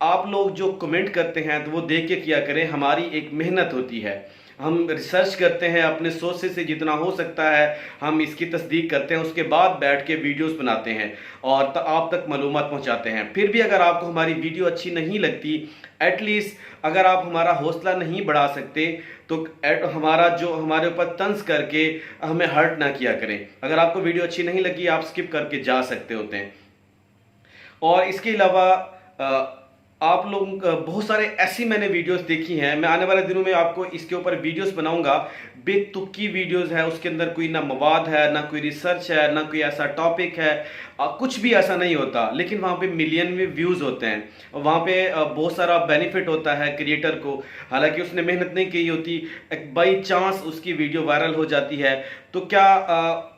آپ لوگ جو کمنٹ کرتے ہیں تو وہ دیکھ کے کیا کریں، ہماری ایک محنت ہوتی ہے، ہم ریسرچ کرتے ہیں اپنے سورسز سے جتنا ہو سکتا ہے، ہم اس کی تصدیق کرتے ہیں، اس کے بعد بیٹھ کے ویڈیوز بناتے ہیں اور آپ تک معلومات پہنچاتے ہیں۔ پھر بھی اگر آپ کو ہماری ویڈیو اچھی نہیں لگتی، ایٹ لیسٹ اگر آپ ہمارا حوصلہ نہیں بڑھا سکتے تو ہمارے اوپر طنز کر کے ہمیں ہرٹ نہ کیا کریں۔ اگر آپ کو ویڈیو اچھی نہیں لگی، آپ سکپ کر کے جا سکتے ہوتے ہیں۔ اور اس کے علاوہ آپ لوگ بہت سارے ایسی میں نے ویڈیوز دیکھی ہیں، میں آنے والے دنوں میں آپ کو اس کے اوپر ویڈیوز بناؤں گا، بے تکی ویڈیوز ہے، اس کے اندر کوئی نہ مواد ہے، نہ کوئی ریسرچ ہے، نہ کوئی ایسا ٹاپک ہے، کچھ بھی ایسا نہیں ہوتا، لیکن وہاں پہ ملین میں ویوز ہوتے ہیں، وہاں پہ بہت سارا بینیفٹ ہوتا ہے کریٹر کو، حالانکہ اس نے محنت نہیں کی ہوتی، بائی چانس اس کی ویڈیو وائرل ہو جاتی ہے، تو کیا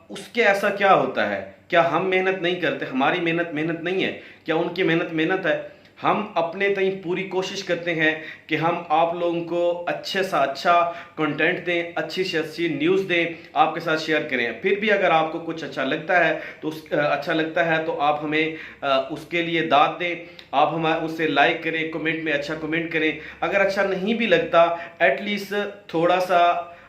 اس کے ایسا کیا ہوتا ہے؟ کیا ہم محنت نہیں کرتے؟ ہماری محنت نہیں ہے؟ کیا ان کی محنت ہے؟ ہم اپنے تئیں پوری کوشش کرتے ہیں کہ ہم آپ لوگوں کو اچھے سا اچھا کنٹینٹ دیں، اچھی سے اچھی نیوز دیں، آپ کے ساتھ شیئر کریں۔ پھر بھی اگر آپ کو کچھ اچھا لگتا ہے تو آپ ہمیں اس کے لیے داد دیں، آپ اس سے لائک کریں، کمنٹ میں اچھا کمنٹ کریں۔ اگر اچھا نہیں بھی لگتا، ایٹ لیسٹ تھوڑا سا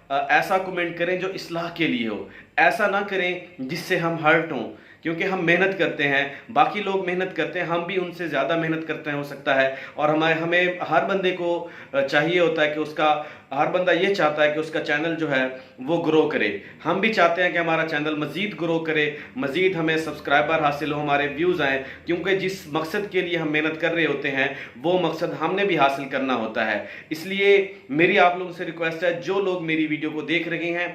ایسا کمنٹ کریں جو اصلاح کے لیے ہو، ایسا نہ کریں جس سے ہم ہرٹ ہوں، کیونکہ ہم محنت کرتے ہیں، باقی لوگ محنت کرتے ہیں، ہم بھی ان سے زیادہ محنت کرتے ہیں ہو سکتا ہے، اور ہمیں ہر بندے کو چاہیے ہوتا ہے کہ ہر بندہ یہ چاہتا ہے کہ اس کا چینل جو ہے وہ گرو کرے۔ ہم بھی چاہتے ہیں کہ ہمارا چینل مزید گرو کرے، مزید ہمیں سبسکرائبر حاصل ہو، ہمارے ویوز آئیں، کیونکہ جس مقصد کے لیے ہم محنت کر رہے ہوتے ہیں وہ مقصد ہم نے بھی حاصل کرنا ہوتا ہے۔ اس لیے میری آپ لوگوں سے ریکویسٹ ہے، جو لوگ میری ویڈیو کو دیکھ رہے ہیں،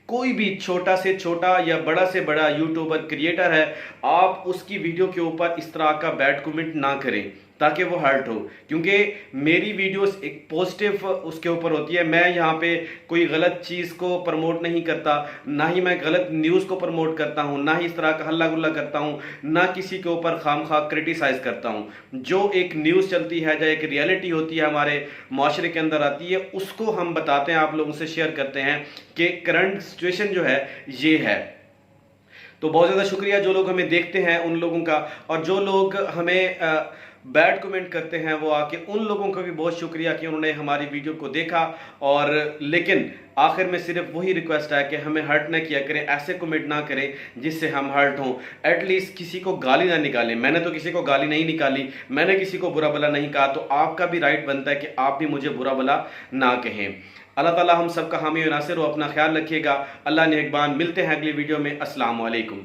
کوئی بھی چھوٹا سے چھوٹا یا بڑا سے بڑا یوٹیوبر کریٹر ہے، آپ اس کی ویڈیو کے اوپر اس طرح کا بیڈ کمنٹ نہ کریں تاکہ وہ ہرٹ ہو، کیونکہ میری ویڈیوز ایک پوزیٹیو اس کے اوپر ہوتی ہے۔ میں یہاں پہ کوئی غلط چیز کو پروموٹ نہیں کرتا، نہ ہی میں غلط نیوز کو پروموٹ کرتا ہوں، نہ ہی اس طرح کا ہلہ گلہ کرتا ہوں، نہ کسی کے اوپر خام خواہ کرٹیسائز کرتا ہوں۔ جو ایک نیوز چلتی ہے، جو ایک ریئلٹی ہوتی ہے ہمارے معاشرے کے اندر آتی ہے، اس کو ہم بتاتے ہیں، آپ لوگوں سے شیئر کرتے ہیں کہ کرنٹ سچویشن جو ہے یہ ہے۔ تو بہت زیادہ شکریہ جو لوگ ہمیں دیکھتے ہیں ان لوگوں کا، اور جو لوگ ہمیں بیڈ کمنٹ کرتے ہیں وہ آ کے ان لوگوں کا بھی بہت شکریہ کہ انہوں نے ہماری ویڈیو کو دیکھا۔ اور لیکن آخر میں صرف وہی ریکویسٹ ہے کہ ہمیں ہرٹ نہ کیا کریں، ایسے کمنٹ نہ کریں جس سے ہم ہرٹ ہوں۔ ایٹ لیسٹ کسی کو گالی نہ نکالیں، میں نے تو کسی کو گالی نہیں نکالی، میں نے کسی کو برا بلا نہیں کہا، تو آپ کا بھی رائٹ بنتا ہے کہ آپ بھی مجھے برا بلا نہ کہیں۔ اللہ تعالیٰ ہم سب کا حامی و ناصر ہو، اپنا خیال رکھیے گا، اللہ نگہبان۔ ملتے ہیں اگلی ویڈیو میں، السلام علیکم۔